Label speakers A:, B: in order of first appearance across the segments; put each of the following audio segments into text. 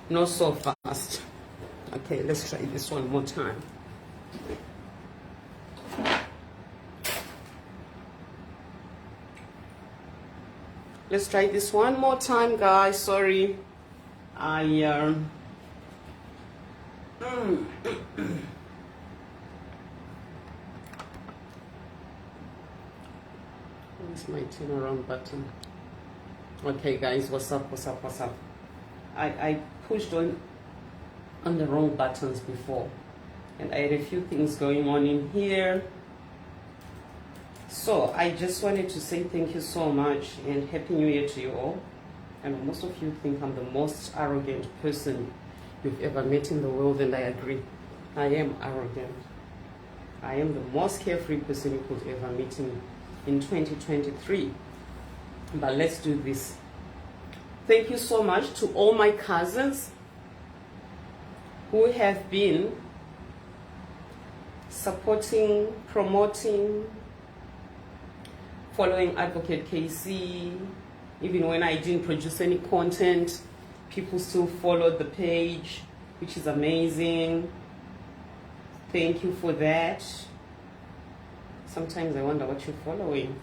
A: Not so fast. Okay, let's try this one more time. Let's try this one more time, guys. Sorry. Where's my turnaround button? Okay, guys, what's up? I pushed on the wrong buttons before, and I had a few things going on in here. So I just wanted to say thank you so much and Happy New Year to you all. And most of you think I'm the most arrogant person you've ever met in the world, and I agree. I am arrogant. I am the most carefree person you could ever meet in 2023. But let's do this. Thank you so much to all my cousins who have been supporting, promoting, following Advocate KC. Even when I didn't produce any content, people still followed the page, which is amazing. Thank you for that. Sometimes I wonder what you're following.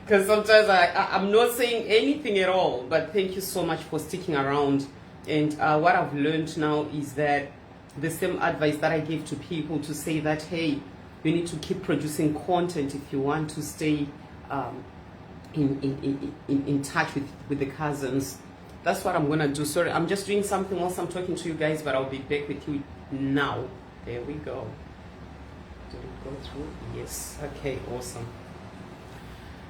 A: Because sometimes I'm not saying anything at all, but thank you so much for sticking around. And what I've learned now is that the same advice that I gave to people to say that, hey, you need to keep producing content if you want to stay in touch with the cousins. That's what I'm gonna do. Sorry, I'm just doing something whilst I'm talking to you guys, but I'll be back with you now. There we go. Did it go through? Yes. Okay, awesome.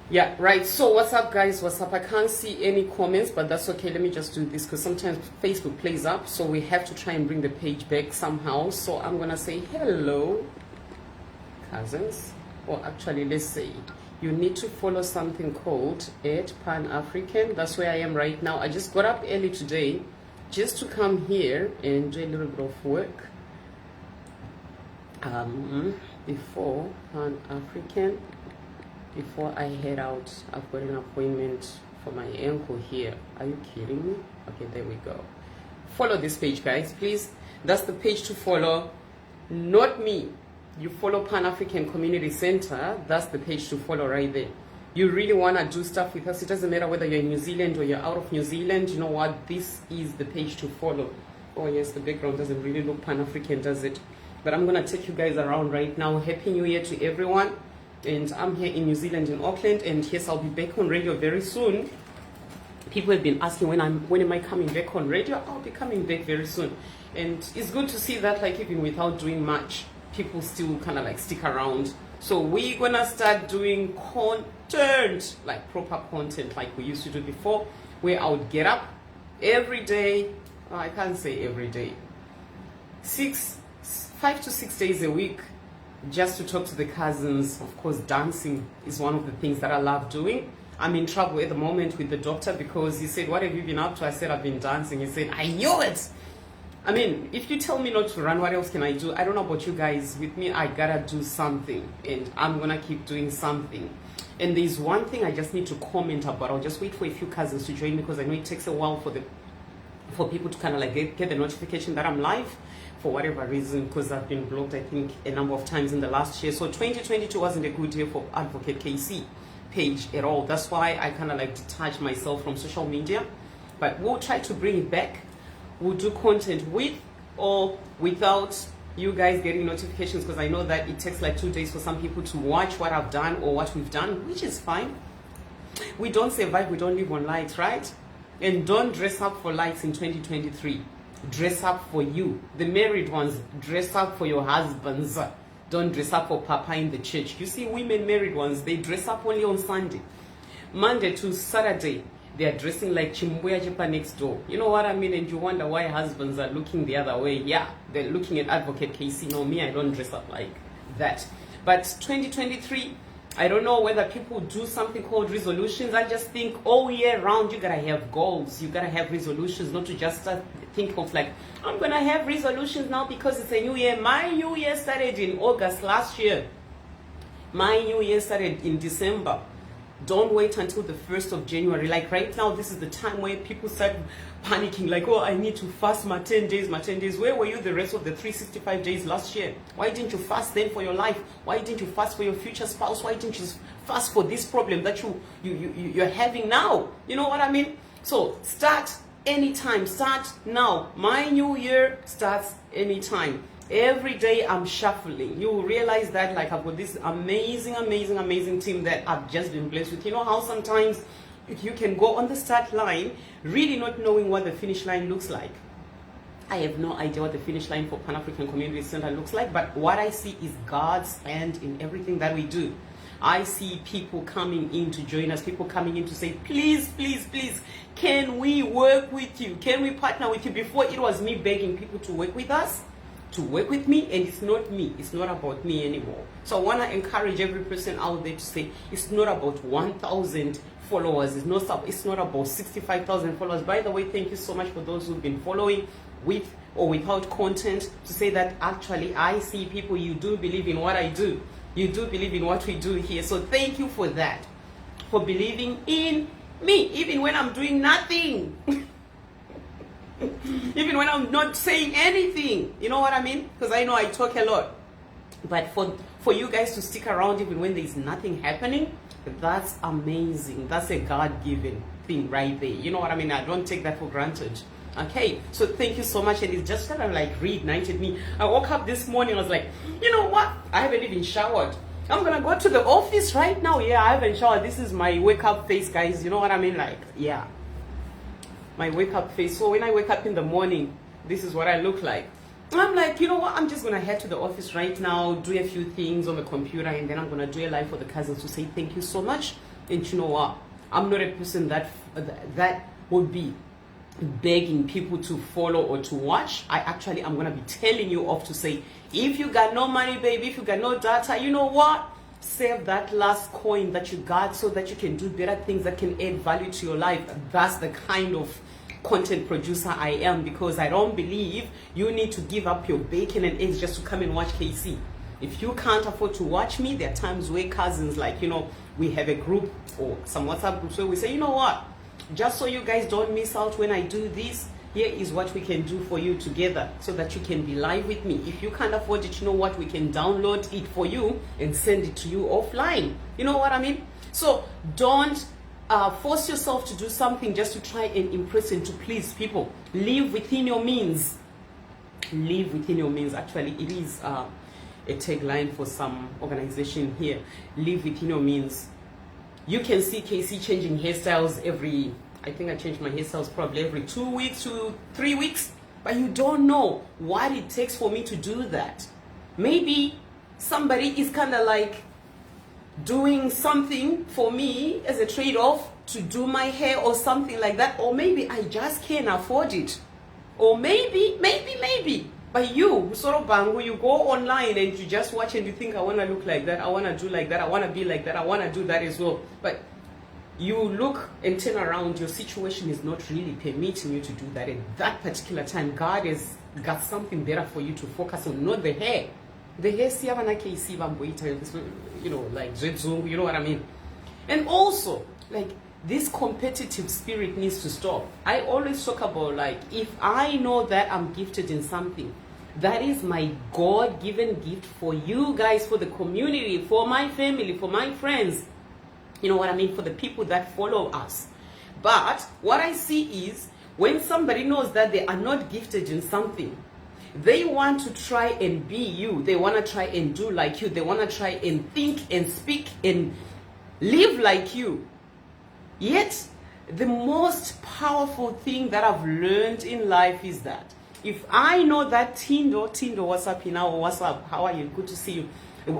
A: Yeah, right. So what's up, guys? What's up? I can't see any comments, but that's okay. Let me just do this because sometimes Facebook plays up, so we have to try and bring the page back somehow. So I'm gonna say hello, cousins. Or actually, let's say you need to follow something called @Pan-African. That's where I am right now. I just got up early today just to come here and do a little bit of work before Pan-African. Before I head out, I've got an appointment for my ankle here. Are you kidding me? Okay, there we go. Follow this page, guys, please. That's the page to follow, not me. You follow Pan-African Community Center. That's the page to follow right there. You really want to do stuff with us. It doesn't matter whether you're in New Zealand or you're out of New Zealand. You know what? This is the page to follow. Oh, yes, the background doesn't really look Pan-African, does it? But I'm going to take you guys around right now. Happy New Year to everyone. And I'm here in New Zealand, in Auckland. And yes, I'll be back on radio very soon. People have been asking when am I coming back on radio? I'll be coming back very soon. And it's good to see that, like, even without doing much, people still kind of like stick around. So we're gonna start doing content, like proper content, like we used to do before, where I would get up every day. I can't say every day, 5 to 6 days a week, just to talk to the cousins. Of course, dancing is one of the things that I love doing. I'm in trouble at the moment with the doctor because he said, what have you been up to? I said, I've been dancing. He said, I knew it. I mean, if you tell me not to run, what else can I do? I don't know about you guys. With me, I gotta do something, and I'm gonna keep doing something. And there's one thing I just need to comment about. I'll just wait for a few cousins to join me because I know it takes a while for people to kind of like get the notification that I'm live for whatever reason, because I've been blocked, I think, a number of times in the last year. So 2022 wasn't a good year for Advocate KC page at all. That's why I kind of like detach myself from social media. But we'll try to bring it back. We'll do content with or without you guys getting notifications, because I know that it takes like 2 days for some people to watch what I've done or what we've done, which is fine. We don't survive, we don't live on likes, right? And don't dress up for likes in 2023. Dress up for you. The married ones, dress up for your husbands. Don't dress up for Papa in the church. You see, women married ones, they dress up only on Sunday. Monday to Saturday, they are dressing like Chimbuya Jipa next door. You know what I mean? And you wonder why husbands are looking the other way. Yeah, they're looking at Advocate KC. No, me, I don't dress up like that. But 2023, I don't know whether people do something called resolutions. I just think all year round, you gotta have goals. You gotta have resolutions, not to just think of like, I'm gonna have resolutions now because it's a new year. My new year started in August last year. My new year started in December. Don't wait until the 1st of January. Like right now, this is the time where people start panicking, like, oh, I need to fast my 10 days, my 10 days. Where were you the rest of the 365 days last year? Why didn't you fast then for your life? Why didn't you fast for your future spouse? Why didn't you fast for this problem that you're having now? You know what I mean? So start anytime. Start now. My new year starts anytime. Every day I'm shuffling. You will realize that, like, I've got this amazing team that I've just been blessed with. You know how sometimes you can go on the start line really not knowing what the finish line looks like. I have no idea what the finish line for Pan-African Community Center looks like, but what I see is God's hand in everything that we do. I see people coming in to join us, people coming in to say, please, can we work with you? Can we partner with you? Before, it was me begging people to work with us, to work with me, and it's not me. It's not about me anymore. So I want to encourage every person out there to say, it's not about 1,000 followers. It's not about 65,000 followers. By the way, thank you so much for those who've been following with or without content, to say that actually I see people, you do believe in what I do. You do believe in what we do here. So thank you for that, for believing in me, even when I'm doing nothing. Even when I'm not saying anything. You know what I mean? Because I know I talk a lot. But for you guys to stick around even when there's nothing happening, that's amazing. That's a God-given thing right there. You know what I mean? I don't take that for granted. Okay, so thank you so much. And it just kind of like reignited me. I woke up this morning, I was like, you know what? I haven't even showered. I'm gonna go to the office right now. Yeah, I haven't showered. This is my wake up face, guys. You know what I mean? Like, yeah, my wake up face. So when I wake up in the morning, this is what I look like. I'm like, you know what? I'm just gonna head to the office right now, do a few things on the computer, and then I'm gonna do a live for the cousins to say thank you so much. And you know what? I'm not a person that would be begging people to follow or to watch. I'm gonna be telling you off to say, if you got no money, baby, if you got no data, you know what? Save that last coin that you got so that you can do better things that can add value to your life. That's the kind of content producer I am, because I don't believe you need to give up your bacon and eggs just to come and watch KC. If you can't afford to watch me, there are times where cousins, like, you know, we have a group or some WhatsApp groups where we say, you know what, just so you guys don't miss out when I do this, here is what we can do for you together so that you can be live with me. If you can't afford it, you know what, we can download it for you and send it to you offline. You know what I mean? So don't force yourself to do something just to try and impress and to please people. Live within your means. Live within your means. Actually, it is a tagline for some organization here. Live within your means. You can see KC changing hairstyles every, I think I change my hairstyles probably every 2 weeks to 3 weeks. But you don't know what it takes for me to do that. Maybe somebody is kind of like doing something for me as a trade-off to do my hair or something like that, or maybe I just can't afford it, or maybe but you sort of bango, you go online and you just watch and you think, I want to look like that, I want to do like that, I want to be like that, I want to do that as well. But you look and turn around, your situation is not really permitting you to do that at that particular time. God has got something better for you to focus on, not the hair. The hair, you know, like Zedzungu, you know what I mean? And also, like, this competitive spirit needs to stop. I always talk about, like, if I know that I'm gifted in something, that is my God-given gift for you guys, for the community, for my family, for my friends. You know what I mean? For the people that follow us. But what I see is, when somebody knows that they are not gifted in something, they want to try and be you. They want to try and do like you. They want to try and think and speak and live like you. Yet, the most powerful thing that I've learned in life is that if I know that Tindo, what's up now, or what's up, how are you, good to see you.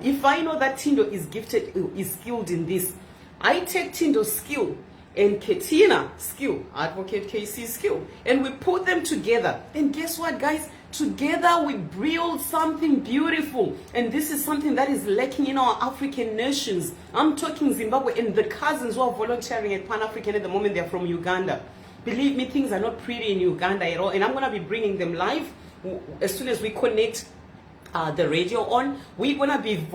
A: If I know that Tindo is gifted, is skilled in this, I take Tindo's skill and Ketina skill, Advocate KC skill, and we put them together. And guess what, guys? Together we build something beautiful. And this is something that is lacking in our African nations. I'm talking Zimbabwe, and the cousins who are volunteering at Pan-African at the moment, they're from Uganda. Believe me, things are not pretty in Uganda at all. And I'm going to be bringing them live as soon as we connect the radio on. We're going to be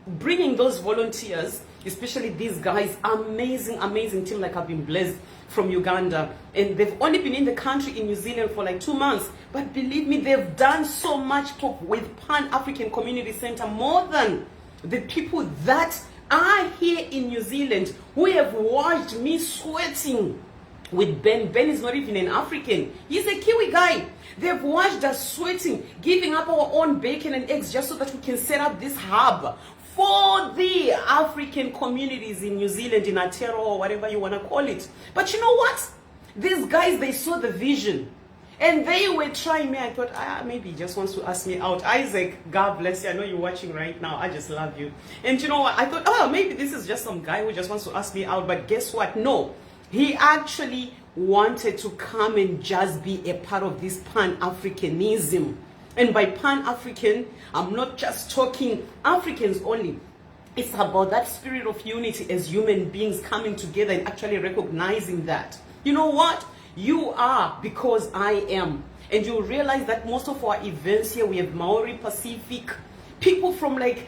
A: bringing those volunteers especially these guys, amazing team. Like, I've been blessed from Uganda, and they've only been in the country in New Zealand for like 2 months, but believe me, they've done so much talk with Pan-African Community Center, more than the people that are here in New Zealand who have watched me sweating with Ben. Ben is not even an African. He's a Kiwi guy. They've watched us sweating, giving up our own bacon and eggs just so that we can set up this hub for the African communities in New Zealand, in Aotearoa, or whatever you want to call it. But you know what? These guys, they saw the vision. And they were trying me. I thought, maybe he just wants to ask me out. Isaac, God bless you. I know you're watching right now. I just love you. And you know what? I thought, maybe this is just some guy who just wants to ask me out. But guess what? No. He actually wanted to come and just be a part of this Pan-Africanism. And by Pan-African, I'm not just talking Africans only. It's about that spirit of unity as human beings coming together and actually recognizing that, you know what? You are because I am. And you'll realize that most of our events here, we have Maori, Pacific, people from like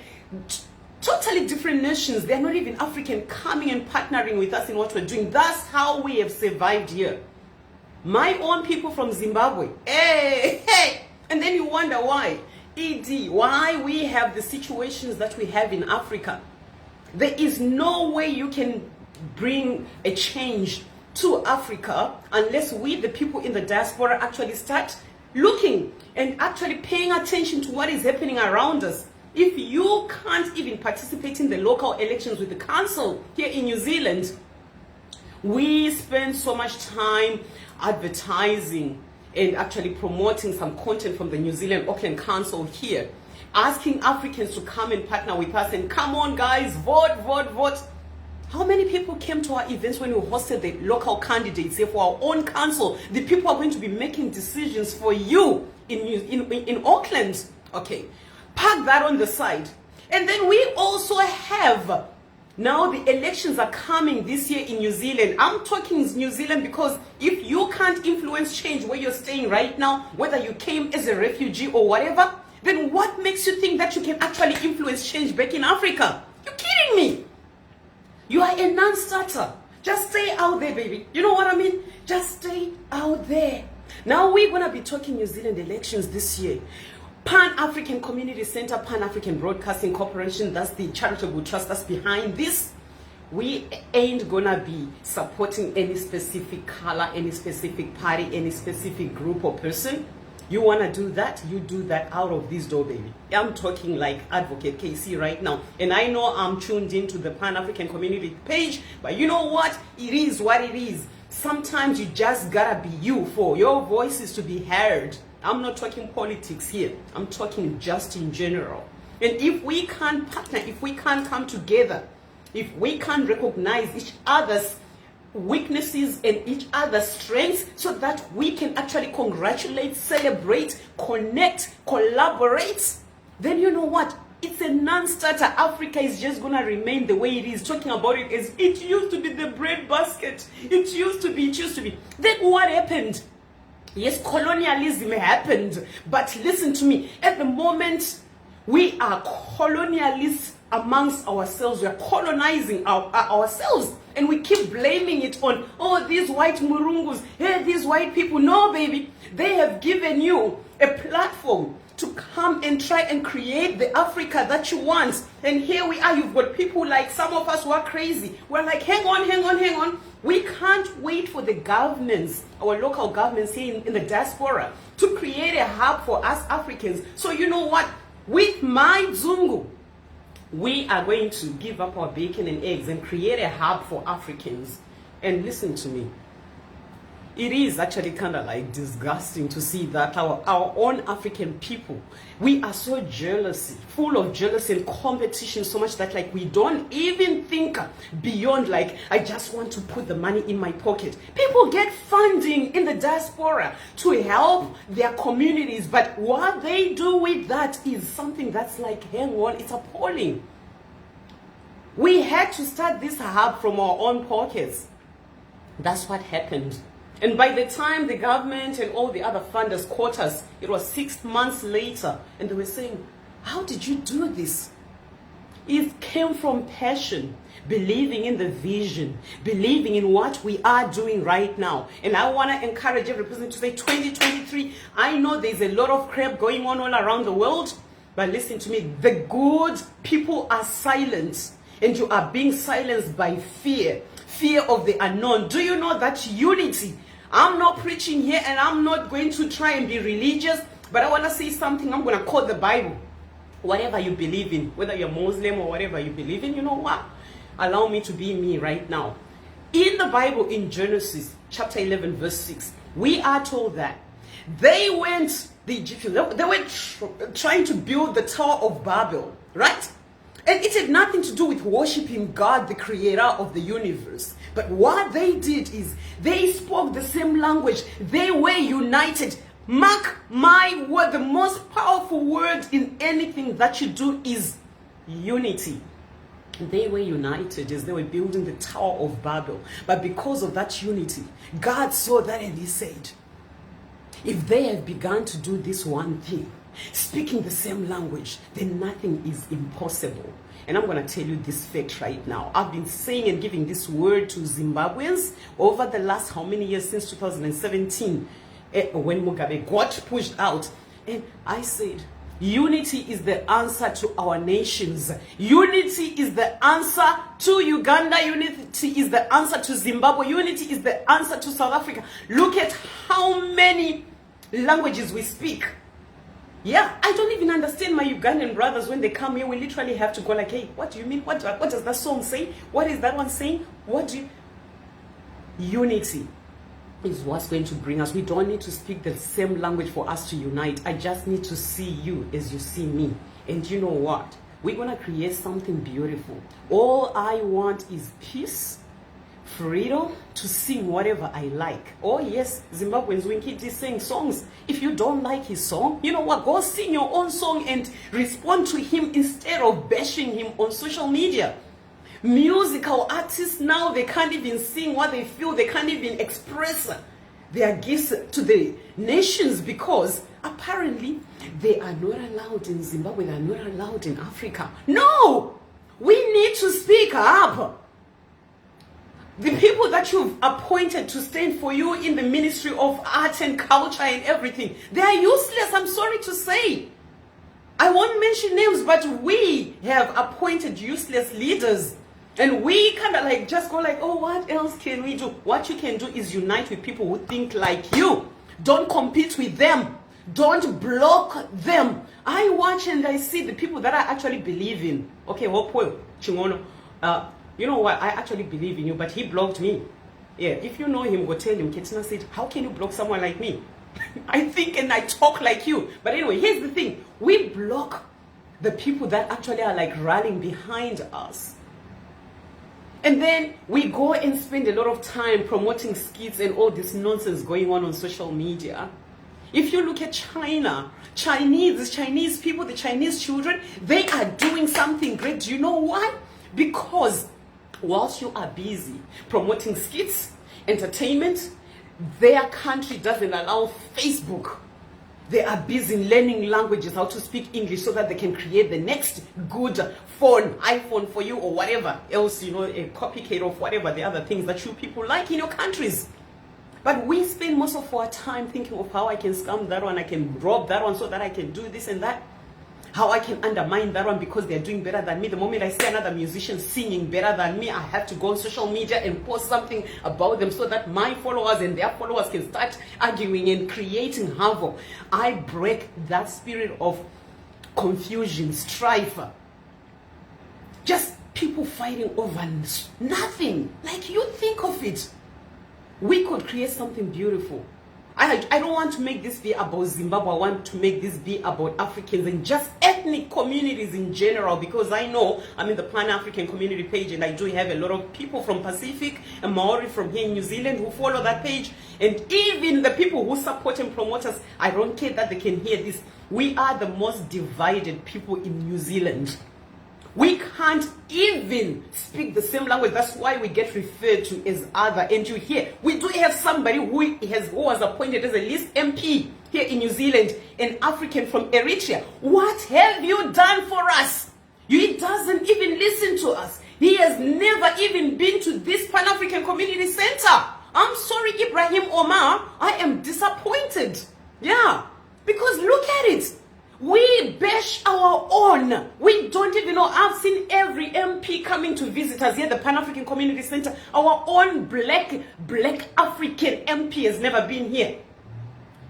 A: totally different nations. They're not even African, coming and partnering with us in what we're doing. That's how we have survived here. My own people from Zimbabwe. Hey. And then you wonder why. Why we have the situations that we have in Africa. There is no way you can bring a change to Africa unless we, the people in the diaspora, actually start looking and actually paying attention to what is happening around us. If you can't even participate in the local elections with the council here in New Zealand, we spend so much time advertising and actually promoting some content from the New Zealand Auckland Council here, asking Africans to come and partner with us and come on guys, vote. How many people came to our events when we hosted the local candidates here for our own council? The people are going to be making decisions for you in Auckland. Okay, park that on the side. And then we also have, now the elections are coming this year in New Zealand. I'm talking New Zealand because if you can't influence change where you're staying right now, whether you came as a refugee or whatever, then what makes you think that you can actually influence change back in Africa? You're kidding me. You are a non-starter. Just stay out there, baby. You know what I mean? Just stay out there. Now we're going to be talking New Zealand elections this year. Pan-African Community Center, Pan-African Broadcasting Corporation, that's the charitable trust that's behind this. We ain't gonna be supporting any specific color, any specific party, any specific group or person. You wanna do that, you do that out of this door, baby. I'm talking like Advocate KC right now. And I know I'm tuned into the Pan-African Community page, but you know what? It is what it is. Sometimes you just gotta be you for your voices to be heard. I'm not talking politics here. I'm talking just in general. And if we can't partner, if we can't come together, if we can't recognize each other's weaknesses and each other's strengths so that we can actually congratulate, celebrate, connect, collaborate, then you know what? It's a non-starter. Africa is just going to remain the way it is. Talking about it as it used to be the bread basket. It used to be. Then what happened? Yes, colonialism happened. But listen to me. At the moment, we are colonialists amongst ourselves. We are colonizing ourselves. And we keep blaming it on, oh, these white murungus, hey, these white people. No, baby. They have given you a platform to come and try and create the Africa that you want. And here we are. You've got people like some of us who are crazy. We're like, hang on. We can't wait for the governments, our local governments here in the diaspora, to create a hub for us Africans. So you know what? With my Zungu, we are going to give up our bacon and eggs and create a hub for Africans. And listen to me. It is actually kind of like disgusting to see that our own African people, we are so jealous, full of jealousy and competition so much that like we don't even think beyond like, I just want to put the money in my pocket. People get funding in the diaspora to help their communities, but what they do with that is something that's like, hang on, it's appalling. We had to start this hub from our own pockets. That's what happened. And by the time the government and all the other funders caught us, it was 6 months later. And they were saying, how did you do this? It came from passion, believing in the vision, believing in what we are doing right now. And I want to encourage every person to say 2023, I know there's a lot of crap going on all around the world, but listen to me, the good people are silent, and you are being silenced by fear of the unknown. Do you know that unity? I'm not preaching here, and I'm not going to try and be religious, but I want to say something. I'm going to quote the Bible. Whatever you believe in, whether you're Muslim or whatever you believe in, you know what? Allow me to be me right now. In the Bible, in Genesis chapter 11, verse 6, we are told that the Egyptians, they were trying to build the Tower of Babel, right? And it had nothing to do with worshiping God, the creator of the universe. But what they did is they spoke the same language. They were united. Mark my word, the most powerful word in anything that you do is unity. They were united as they were building the Tower of Babel. But because of that unity, God saw that and he said, if they have begun to do this one thing, speaking the same language, then nothing is impossible. And I'm going to tell you this fact right now. I've been saying and giving this word to Zimbabweans over the last how many years, since 2017, when Mugabe got pushed out. And I said, unity is the answer to our nations. Unity is the answer to Uganda. Unity is the answer to Zimbabwe. Unity is the answer to South Africa. Look at how many languages we speak. Yeah, I don't even understand my Ugandan brothers when they come here. We literally have to go like, hey, what do you mean? What does that song say? What is that one saying? Unity is what's going to bring us. We don't need to speak the same language for us to unite. I just need to see you as you see me. And you know what? We're going to create something beautiful. All I want is peace, freedom to sing whatever I like. Oh yes, Zimbabweans, Winkiti sing songs. If you don't like his song, you know what? Go sing your own song and respond to him instead of bashing him on social media. Musical artists now, they can't even sing what they feel. They can't even express their gifts to the nations because apparently they are not allowed in Zimbabwe. They are not allowed in Africa. No! We need to speak up. The people that you've appointed to stand for you in the ministry of art and culture and everything, they are useless, I'm sorry to say. I won't mention names, but we have appointed useless leaders. And we kind of like just go like, oh, what else can we do? What you can do is unite with people who think like you. Don't compete with them. Don't block them. I watch and I see the people that I actually believe in. Okay, Hopo, Chingono, you know what? I actually believe in you, but he blocked me. Yeah, if you know him, go tell him. Ketina said, how can you block someone like me? I think and I talk like you. But anyway, here's the thing. We block the people that actually are like rallying behind us. And then we go and spend a lot of time promoting skits and all this nonsense going on social media. If you look at China, Chinese people, the Chinese children, they are doing something great. Do you know why? Because whilst you are busy promoting skits, entertainment, their country doesn't allow Facebook. They are busy learning languages, how to speak English so that they can create the next good iPhone for you or whatever else, you know, a copycat of whatever the other things that you people like in your countries. But we spend most of our time thinking of how I can scam that one, I can rob that one so that I can do this and that. How I can undermine that one because they're doing better than me. The moment I see another musician singing better than me, I have to go on social media and post something about them so that my followers and their followers can start arguing and creating havoc. I break that spirit of confusion, strife. Just people fighting over nothing. Like, you think of it. We could create something beautiful. I don't want to make this be about Zimbabwe. I want to make this be about Africans and just ethnic communities in general, because I know I'm in the Pan-African community page and I do have a lot of people from Pacific and Maori from here in New Zealand who follow that page, and even the people who support and promote us. I don't care that they can hear this. We are the most divided people in New Zealand. We can't even speak the same language. That's why we get referred to as other. And you hear, we do have somebody who was appointed as a list MP here in New Zealand, an African from Eritrea. What have you done for us? He doesn't even listen to us. He has never even been to this Pan-African Community Center. I'm sorry, Ibrahim Omar. I am disappointed. Yeah. Because look at it. We bash our own. We don't even know. I've seen every MP coming to visit us here at the Pan-African Community Center. Our own black African MP has never been here.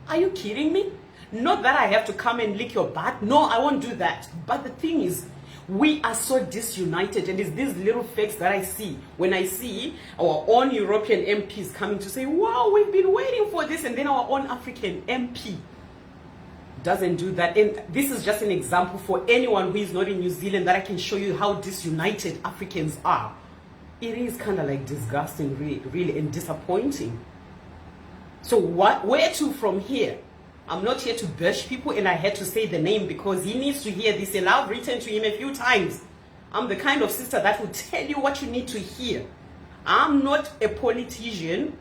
A: Are you kidding me? Not that I have to come and lick your butt. No, I won't do that. But the thing is, we are so disunited, and it's these little facts that I see when I see our own European MPs coming to say, wow, we've been waiting for this, and then our own African MP doesn't do that. And this is just an example for anyone who is not in New Zealand that I can show you how disunited Africans are. It is kind of like disgusting, really, and disappointing. So where to from here? I'm not here to bash people, and I had to say the name because he needs to hear this, and I've written to him a few times. I'm the kind of sister that will tell you what you need to hear. I'm not a politician,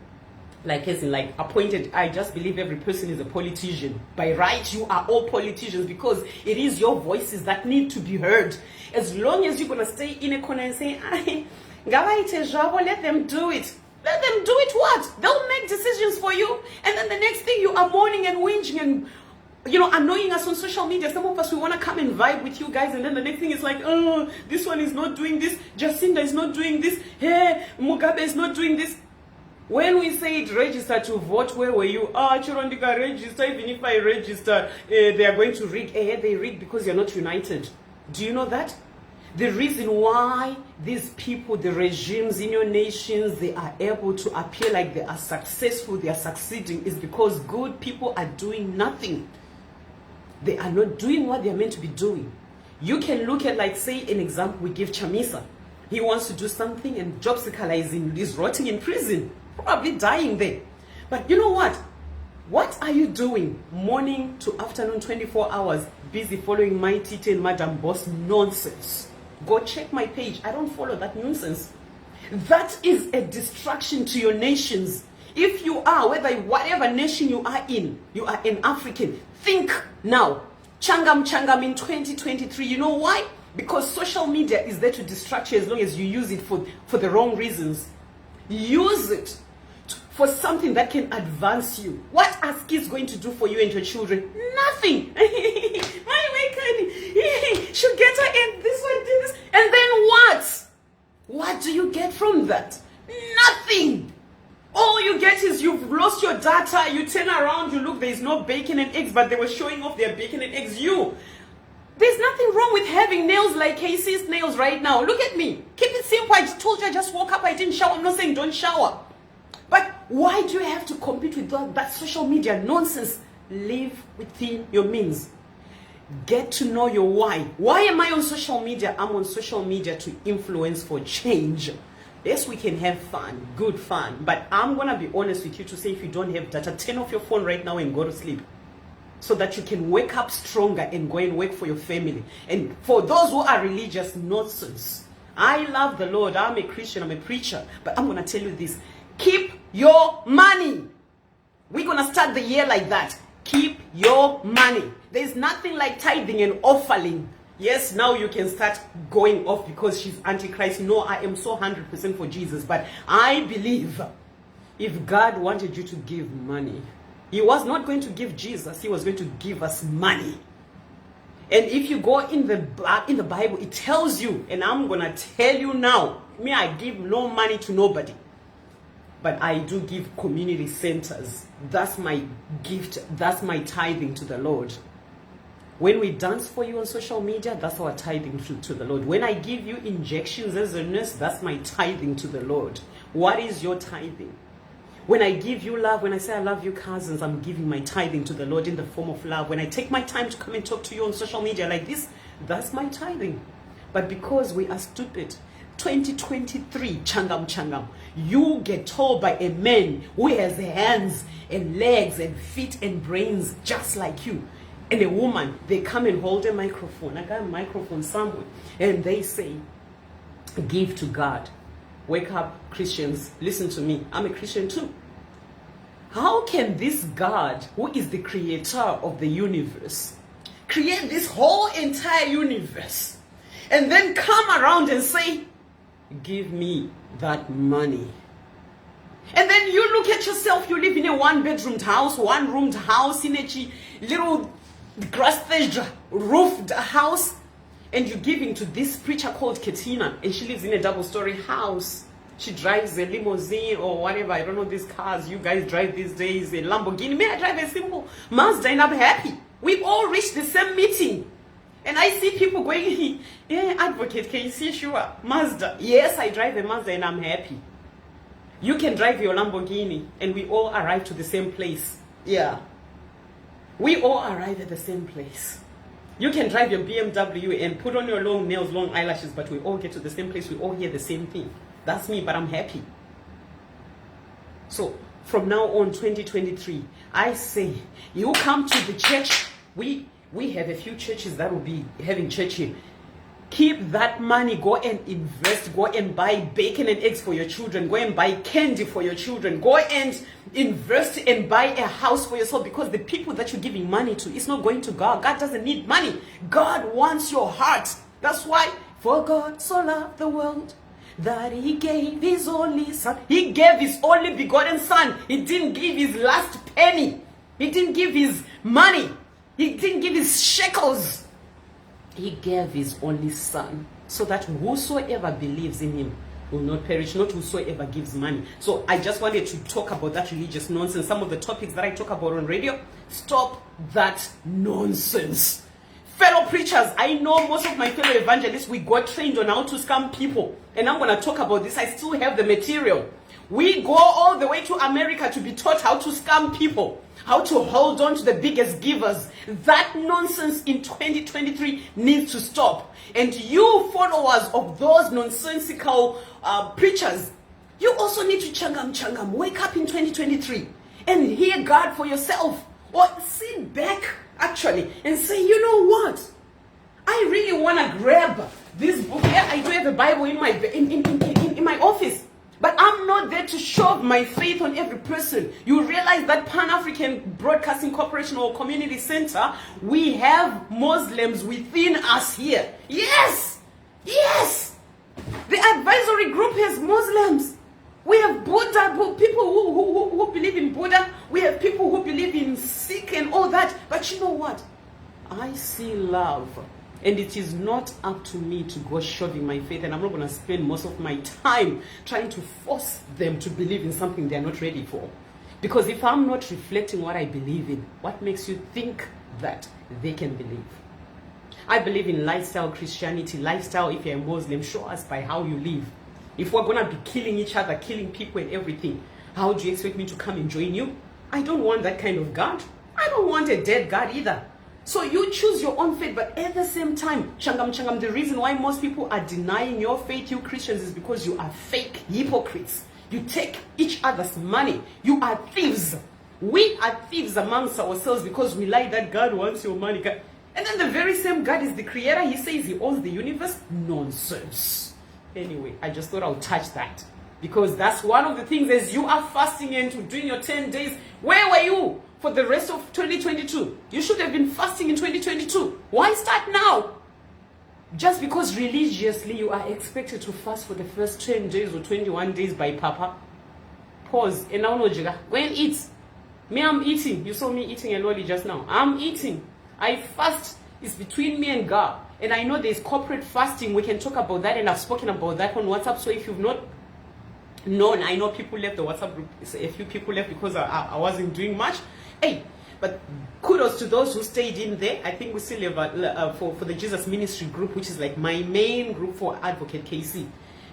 A: like as in like appointed. I just believe every person is a politician. By right, you are all politicians because it is your voices that need to be heard. As long as you're going to stay in a corner and say, let them do it. Let them do it what? They'll make decisions for you. And then the next thing, you are mourning and whinging and, annoying us on social media. Some of us, we want to come and vibe with you guys. And then the next thing is like, oh, this one is not doing this. Jacinda is not doing this. Hey, Mugabe is not doing this. When we say it, register to vote, where were you? Chirondika, register. Even if I register, they are going to rig. They rig because you're not united. Do you know that? The reason why these people, the regimes in your nations, they are able to appear like they are successful, they are succeeding, is because good people are doing nothing. They are not doing what they are meant to be doing. You can look at, like, say, an example we give Chamisa. He wants to do something and Job Sikala is rotting in prison, probably dying there. But you know what? What are you doing morning to afternoon, 24 hours, busy following my Tite and Madam Boss nonsense? Go check my page. I don't follow that nonsense. That is a distraction to your nations. If you are, whatever nation you are an African, think now. Changam in 2023. You know why? Because social media is there to distract you as long as you use it for the wrong reasons. Use it for something that can advance you. What are kids going to do for you and your children? Nothing. Should get her in this one, this, and then what? What do you get from that? Nothing. All you get is you've lost your data. You turn around, you look, there's no bacon and eggs, but they were showing off their bacon and eggs. There's nothing wrong with having nails like Casey's nails right now. Look at me. Keep it simple. I told you I just woke up. I didn't shower. I'm not saying don't shower. But why do you have to compete with that social media nonsense? Live within your means. Get to know your why. Why am I on social media? I'm on social media to influence for change. Yes, we can have fun, good fun. But I'm going to be honest with you to say, if you don't have data, turn off your phone right now and go to sleep. So that you can wake up stronger and go and work for your family. And for those who are religious, nonsense. I love the Lord. I'm a Christian. I'm a preacher. But I'm going to tell you this. Keep your money. We're going to start the year like that. Keep your money. There's nothing like tithing and offering. Yes, now you can start going off because she's Antichrist. No, I am so 100% for Jesus. But I believe if God wanted you to give money, He was not going to give Jesus. He was going to give us money. And if you go in the Bible, it tells you, and I'm going to tell you now, me, I give no money to nobody. But I do give community centers. That's my gift. That's my tithing to the Lord. When we dance for you on social media, that's our tithing to the Lord. When I give you injections as a nurse, that's my tithing to the Lord. What is your tithing? When I give you love, when I say I love you cousins, I'm giving my tithing to the Lord in the form of love. When I take my time to come and talk to you on social media like this, that's my tithing. But because we are stupid, 2023, changam, you get told by a man who has hands and legs and feet and brains just like you, and a woman, they come and hold a microphone. I got a microphone somewhere, and they say, give to God. Wake up, Christians, listen to me. I'm a Christian too. How can this God, who is the creator of the universe, create this whole entire universe? and then come around and say, give me that money. And then you look at yourself, you live in a one-bedroomed house, one-roomed house, in a little grass-thatched roofed house, and you're giving to this preacher called Katina, and she lives in a double-story house. She drives a limousine or whatever, I don't know these cars you guys drive these days, a Lamborghini. May I drive a simple Mazda and I'm happy. We've all reached the same meeting. And I see people going, yeah, advocate, can you see sure? Mazda. Yes, I drive a Mazda and I'm happy. You can drive your Lamborghini and we all arrive to the same place. Yeah. We all arrive at the same place. You can drive your BMW and put on your long nails, long eyelashes, but we all get to the same place. We all hear the same thing. That's me, but I'm happy. So from now on, 2023, I say, you come to the church. We have a few churches that will be having church here. Keep that money, go and invest, go and buy bacon and eggs for your children, go and buy candy for your children, go and invest and buy a house for yourself, because the people that you're giving money to, it's not going to God. God doesn't need money. God wants your heart. That's why, for God so loved the world that he gave his only son. He gave his only begotten son. He didn't give his last penny. He didn't give his money. He didn't give his shekels. He gave his only son, so that whosoever believes in him will not perish, not whosoever gives money. So I just wanted to talk about that religious nonsense. Some of the topics that I talk about on radio, stop that nonsense. Fellow preachers, I know most of my fellow evangelists, we got trained on how to scam people. And I'm going to talk about this. I still have the material. We go all the way to America to be taught how to scam people, how to hold on to the biggest givers. That nonsense in 2023 needs to stop. And you followers of those nonsensical preachers, you also need to changam. Wake up in 2023 and hear God for yourself. Or sit back, actually, and say, you know what? I really want to grab this book. Yeah, I do have a Bible in my office. But I'm not there to shove my faith on every person. You realize that Pan-African Broadcasting Corporation or Community Center, we have Muslims within us here. Yes! Yes! The advisory group has Muslims. We have Buddha, people who believe in Buddha. We have people who believe in Sikh and all that. But you know what? I see love. And it is not up to me to go shoving my faith, and I'm not going to spend most of my time trying to force them to believe in something they're not ready for. Because if I'm not reflecting what I believe in, what makes you think that they can believe? I believe in lifestyle Christianity. Lifestyle, if you're a Muslim, show us by how you live. If we're going to be killing each other, killing people and everything, how do you expect me to come and join you? I don't want that kind of God. I don't want a dead God either. So you choose your own faith, but at the same time, changam, the reason why most people are denying your faith, you Christians, is because you are fake hypocrites. You take each other's money. You are thieves. We are thieves amongst ourselves because we lie that God wants your money. And then the very same God is the creator. He says he owns the universe. Nonsense. Anyway, I just thought I would touch that, because that's one of the things. As you are fasting and doing your 10 days, where were you for the rest of 2022? You should have been fasting in 2022. Why start now? Just because religiously you are expected to fast for the first 10 days or 21 days by Papa. Pause. And now no jiga. Go and eat. Me, I'm eating. You saw me eating a lolly just now. I'm eating. I fast. It's between me and God. And I know there's corporate fasting. We can talk about that, and I've spoken about that on WhatsApp. So if you've not known, I know people left the WhatsApp group. A few people left because I wasn't doing much. Hey, but kudos to those who stayed in there. I think we still have for the Jesus Ministry group, which is like my main group for Advocate KC.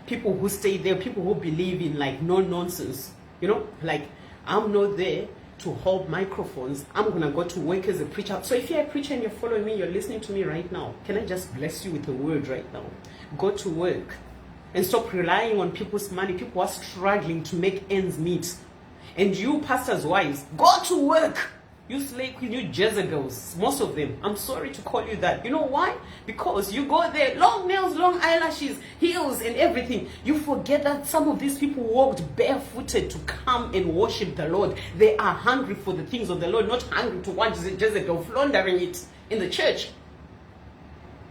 A: People who stay there, people who believe in like no nonsense. You know, like I'm not there to hold microphones. I'm gonna go to work as a preacher. So if you're a preacher and you're following me, you're listening to me right now, can I just bless you with a word right now? Go to work and stop relying on people's money. People are struggling to make ends meet. And you pastors' wives, go to work. You slay queen, you Jezebels, most of them. I'm sorry to call you that. You know why? Because you go there, long nails, long eyelashes, heels and everything. You forget that some of these people walked barefooted to come and worship the Lord. They are hungry for the things of the Lord, not hungry to watch Jezebel floundering it in the church.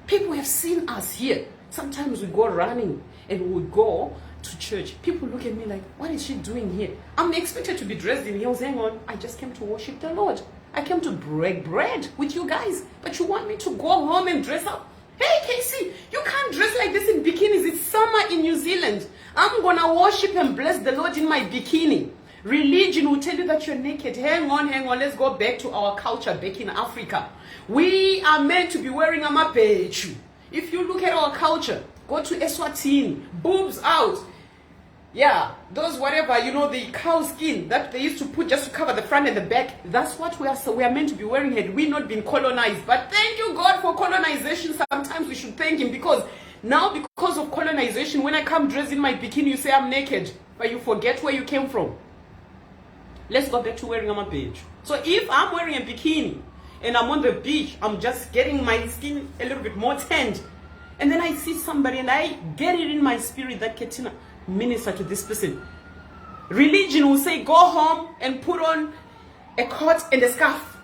A: People have seen us here. Sometimes we go running and we would go to church. People look at me like, what is she doing here? I'm expected to be dressed in heels. Hang on, I just came to worship the Lord. I came to break bread with you guys, but you want me to go home and dress up? Hey, Casey, you can't dress like this in bikinis. It's summer in New Zealand. I'm gonna worship and bless the Lord in my bikini. Religion will tell you that you're naked. Hang on. Let's go back to our culture back in Africa. We are meant to be wearing a mapechu. If you look at our culture, go to Eswatini, boobs out. Yeah, those whatever, the cow skin that they used to put just to cover the front and the back. That's what we are meant to be wearing had we not been colonized. But thank you, God, for colonization. Sometimes we should thank Him, because now, because of colonization, when I come dressed in my bikini, you say I'm naked, but you forget where you came from. Let's go back to wearing a beach. So if I'm wearing a bikini and I'm on the beach, I'm just getting my skin a little bit more tanned, and then I see somebody and I get it in my spirit that Katina, minister to this person. Religion will say, go home and put on a coat and a scarf.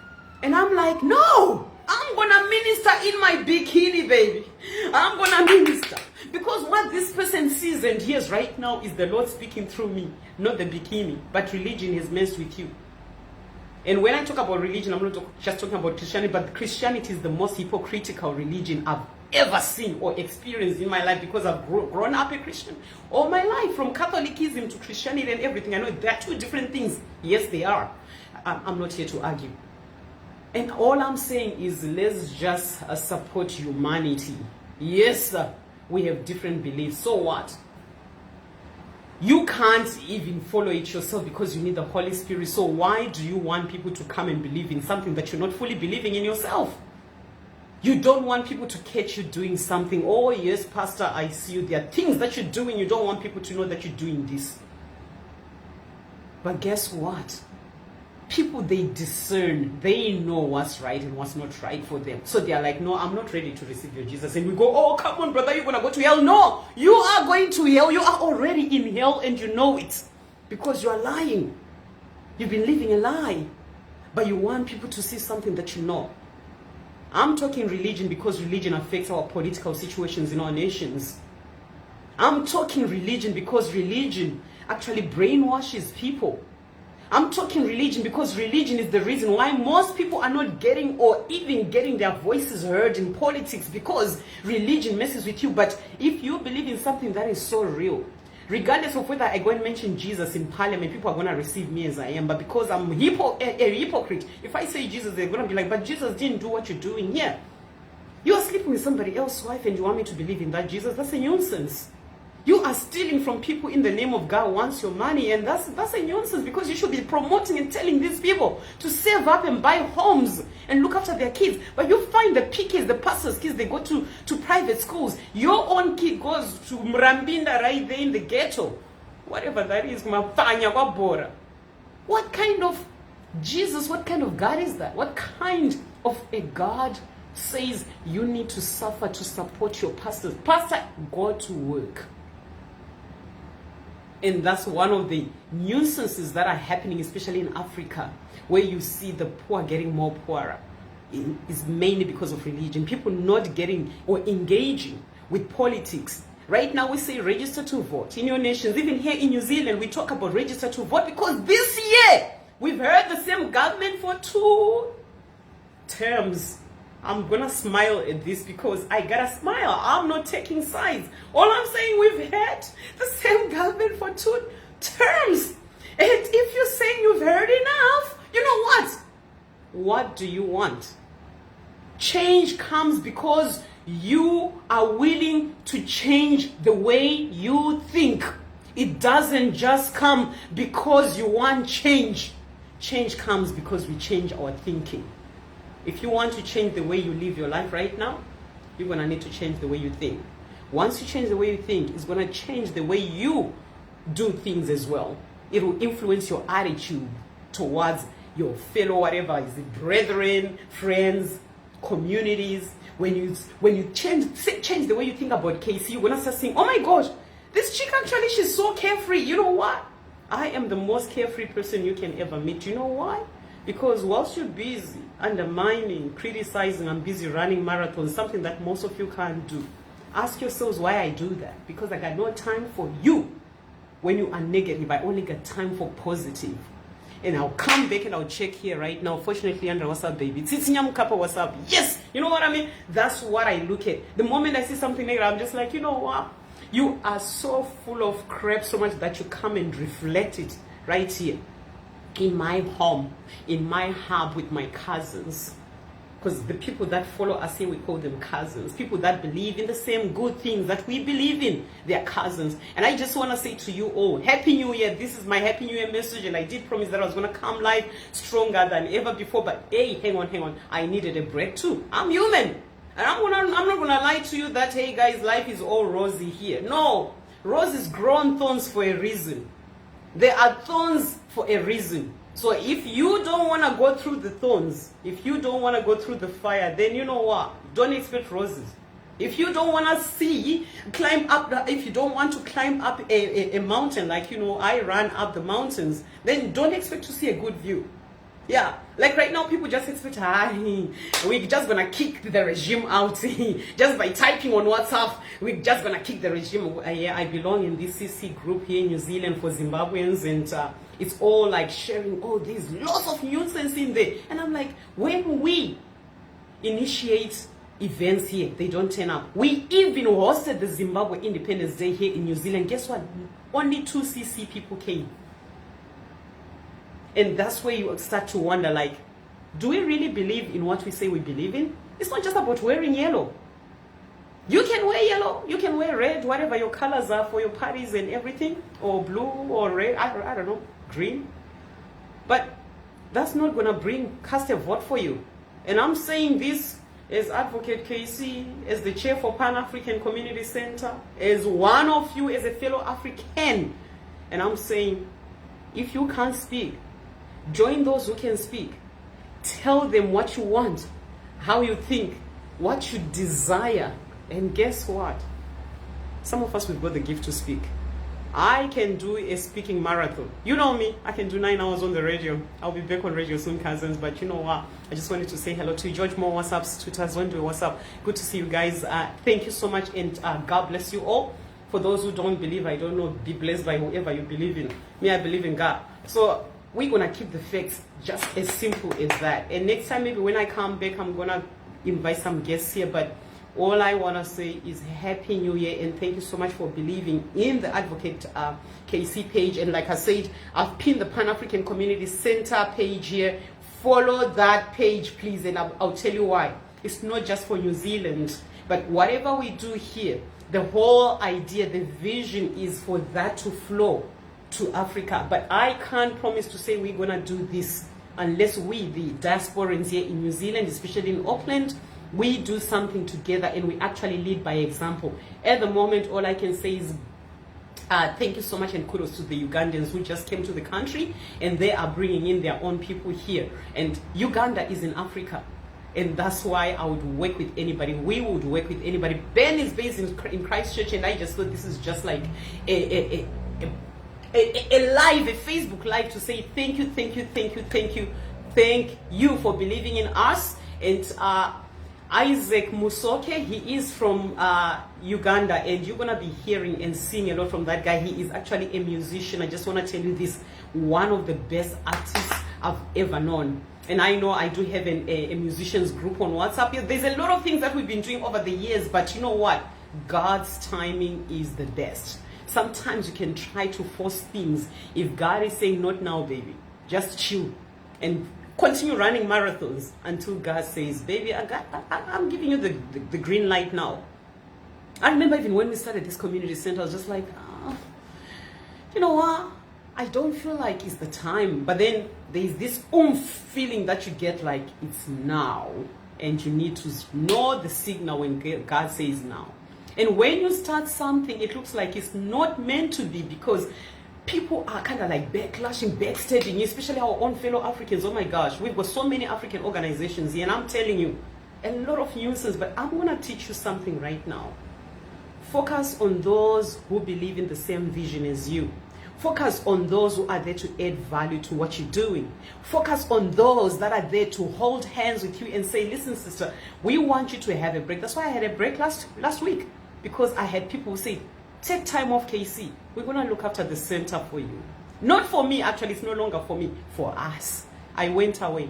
A: And I'm like, no, I'm gonna minister in my bikini, baby. I'm gonna minister. Because what this person sees and hears right now is the Lord speaking through me, not the bikini. But religion is messed with you. And when I talk about religion, I'm not just talking about Christianity, but Christianity is the most hypocritical religion I've ever seen or experienced in my life, because I've grown up a Christian all my life, from Catholicism to Christianity and everything. I know they're two different things. Yes, they are. I'm not here to argue. And all I'm saying is, let's just support humanity. Yes, sir, we have different beliefs. So what? You can't even follow it yourself because you need the Holy Spirit. So why do you want people to come and believe in something that you're not fully believing in yourself? You don't want people to catch you doing something. Oh, yes, Pastor, I see you. There are things that you're doing. You don't want people to know that you're doing this. But guess what? People, they discern. They know what's right and what's not right for them. So they are like, no, I'm not ready to receive your Jesus. And we go, oh, come on, brother, you're going to go to hell. No, you are going to hell. You are already in hell and you know it, because you are lying. You've been living a lie. But you want people to see something that you know. I'm talking religion because religion affects our political situations in our nations. I'm talking religion because religion actually brainwashes people. I'm talking religion because religion is the reason why most people are not getting or even getting their voices heard in politics, because religion messes with you. But if you believe in something that is so real, regardless of whether I go and mention Jesus in parliament, people are going to receive me as I am. But because I'm a hypocrite, if I say Jesus, they're going to be like, but Jesus didn't do what you're doing here. You are sleeping with somebody else's wife and you want me to believe in that Jesus? That's a nonsense. You are stealing from people in the name of God wants your money, and that's a nonsense, because you should be promoting and telling these people to save up and buy homes and look after their kids. But you find the PKs, the pastors' kids, they go to private schools. Your own kid goes to Mrambinda right there in the ghetto. Whatever that is, Mafanya Wabora. What kind of Jesus, what kind of God is that? What kind of a God says you need to suffer to support your pastors? Pastor, go to work. And that's one of the nuisances that are happening, especially in Africa, where you see the poor getting more poorer. It's mainly because of religion. People not getting or engaging with politics. Right now we say register to vote. In your nations, even here in New Zealand, we talk about register to vote, because this year we've heard the same government for 2 terms. I'm gonna smile at this because I gotta smile. I'm not taking sides. All I'm saying, we've had the same government for 2 terms. And if you're saying you've heard enough, you know what? What do you want? Change comes because you are willing to change the way you think. It doesn't just come because you want change. Change comes because we change our thinking. If you want to change the way you live your life right now, you're going to need to change the way you think. Once you change the way you think, it's going to change the way you do things as well. It will influence your attitude towards your fellow, whatever, is it brethren, friends, communities. When you change the way you think about Casey, you're going to start saying, oh my gosh, this chick actually, she's so carefree. You know what? I am the most carefree person you can ever meet. You know why? Because whilst you're busy undermining, criticizing, I'm busy running marathons, something that most of you can't do. Ask yourselves why I do that. Because I got no time for you. When you are negative, I only got time for positive. And I'll come back and I'll check here right now. Fortunately, Andra, what's up, baby? Tsitsinyam Kappa, what's up? Yes! You know what I mean? That's what I look at. The moment I see something negative, I'm just like, you know what? You are so full of crap so much that you come and reflect it right here. In my home, in my hub with my cousins. Because the people that follow us here, we call them cousins. People that believe in the same good things that we believe in, they're cousins. And I just want to say to you all, Happy New Year. This is my Happy New Year message. And I did promise that I was going to come live stronger than ever before. But hey, hang on. I needed a break too. I'm human. And I'm not going to lie to you that, hey guys, life is all rosy here. No. Roses grow on thorns for a reason. There are thorns for a reason. So if you don't want to go through the thorns, if you don't want to go through the fire, then you know what? Don't expect roses. If you don't want to climb up, if you don't want to climb up a mountain, like, you know, I ran up the mountains, then don't expect to see a good view. Yeah, like right now, people just expect, we're just going to kick the regime out. Just by typing on WhatsApp, we're just going to kick the regime. Yeah, I belong in this CC group here in New Zealand for Zimbabweans, and it's all like sharing, there's lots of nuisance in there. And I'm like, when we initiate events here, they don't turn up. We even hosted the Zimbabwe Independence Day here in New Zealand. Guess what? Only 2 CC people came. And that's where you start to wonder, like, do we really believe in what we say we believe in? It's not just about wearing yellow. You can wear yellow, you can wear red, whatever your colors are for your parties and everything, or blue or red, I don't know, green. But that's not going to cast a vote for you. And I'm saying this as Advocate KC, as the chair for Pan-African Community Center, as one of you, as a fellow African. And I'm saying, if you can't speak, join those who can speak. Tell them what you want, how you think, what you desire. And guess what? Some of us, we've got the gift to speak. I can do a speaking marathon. You know me, I can do 9 hours on the radio. I'll be back on radio soon, cousins. But you know what? I just wanted to say hello to you. George Moore, what's up? Twitters, what's up? Good to see you guys. Thank you so much, and God bless you all. For those who don't believe, I don't know, be blessed by whoever you believe in. Me, I believe in God. So we're going to keep the facts just as simple as that. And next time, maybe when I come back, I'm going to invite some guests here. But all I want to say is Happy New Year, and thank you so much for believing in the Advocate KC page. And like I said, I've pinned the Pan-African Community Center page here. Follow that page, please, and I'll tell you why. It's not just for New Zealand, but whatever we do here, the whole idea, the vision is for that to flow to Africa. But I can't promise to say we're going to do this unless we, the diasporans here in New Zealand, especially in Auckland, we do something together and we actually lead by example. At the moment, all I can say is thank you so much and kudos to the Ugandans who just came to the country, and they are bringing in their own people here. And Uganda is in Africa, and that's why I would work with anybody. We would work with anybody. Ben is based in Christchurch, and I just thought this is just like a live, a Facebook live to say thank you for believing in us. And Isaac Musoke, he is from Uganda, and you're going to be hearing and seeing a lot from that guy. He is actually a musician. I just want to tell you this, one of the best artists I've ever known. And I know I do have a musicians group on WhatsApp. There's a lot of things that we've been doing over the years, but you know what? God's timing is the best. Sometimes you can try to force things. If God is saying not now, baby, just chill and continue running marathons until God says, baby, I'm giving you the green light now. I remember even when we started this community center, I was just like, you know what? I don't feel like it's the time. But then there's this feeling that you get like it's now. And you need to know the signal when God says now. And when you start something, it looks like it's not meant to be, because people are kind of like backlashing, backstabbing, especially our own fellow Africans. Oh my gosh, we've got so many African organizations here, and I'm telling you, a lot of nuisance. But I'm going to teach you something right now. Focus on those who believe in the same vision as you. Focus on those who are there to add value to what you're doing. Focus on those that are there to hold hands with you and say, listen, sister, we want you to have a break. That's why I had a break last week. because I had people who say, take time off, KC. We're going to look after the center for you. Not for me, actually, it's no longer for me, for us. I went away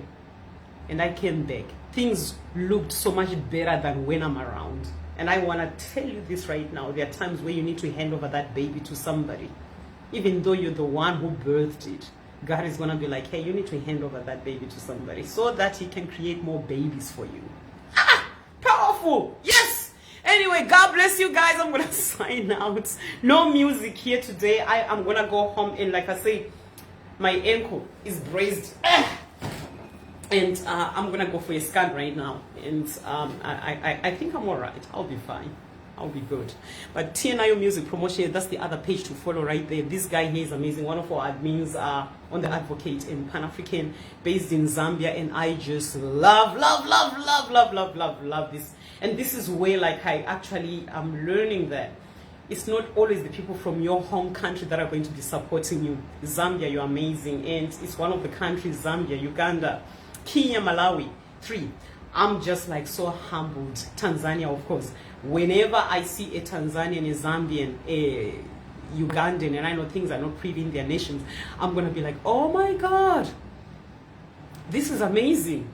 A: and I came back. Things looked so much better than when I'm around. And I want to tell you this right now. There are times where you need to hand over that baby to somebody. Even though you're the one who birthed it, God is going to be like, hey, you need to hand over that baby to somebody so that he can create more babies for you. Ah, powerful. Yes. Anyway, God bless you guys. I'm going to sign out. No music here today. I'm going to go home, and like I say, my ankle is braced. And I'm going to go for a scan right now. And I think I'm all right. I'll be fine. I'll be good. But TNIO Music Promotion, that's the other page to follow right there. This guy here is amazing. One of our admins on the Advocate in Pan-African, based in Zambia. And I just love this. And this is where, like, I actually am learning that it's not always the people from your home country that are going to be supporting you. Zambia, you're amazing. And it's one of the countries, Zambia, Uganda, Kenya, Malawi, 3. I'm just like so humbled. Tanzania, of course. Whenever I see a Tanzanian, a Zambian, a Ugandan, and I know things are not pretty in their nations, I'm going to be like, oh my God, this is amazing.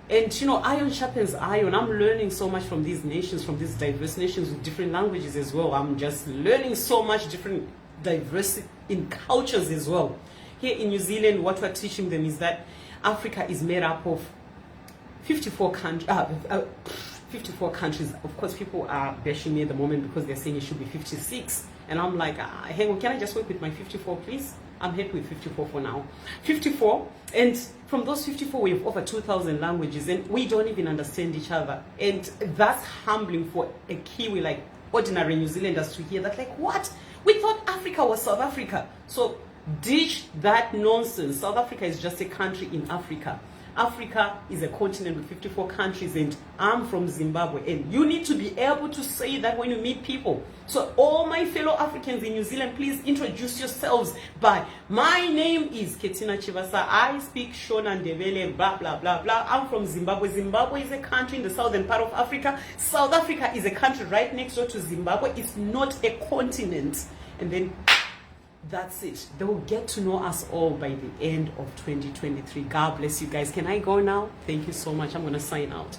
A: And you know, iron sharpens iron. I'm learning so much from these nations, from these diverse nations with different languages as well. I'm just learning so much different diversity in cultures as well. Here in New Zealand, what we're teaching them is that Africa is made up of 54 countries. 54 countries. Of course, people are bashing me at the moment because they're saying it should be 56. And I'm like, hang on, can I just work with my 54, please? I'm happy with 54 for now. 54, and from those 54, we have over 2,000 languages, and we don't even understand each other. And that's humbling for a Kiwi, like ordinary New Zealanders, to hear that, like, what? We thought Africa was South Africa. So ditch that nonsense. South Africa is just a country in Africa. Africa is a continent with 54 countries, and I'm from Zimbabwe, and you need to be able to say that when you meet people. So all my fellow Africans in New Zealand, please introduce yourselves by, my name is Ketina Chivasa, I speak Shona Ndebele, blah, blah, blah, blah. I'm from Zimbabwe. Zimbabwe is a country in the southern part of Africa. South Africa is a country right next door to Zimbabwe. It's not a continent. And then that's it. They will get to know us all by the end of 2023. God bless you guys. Can I go now? Thank you so much. I'm going to sign out.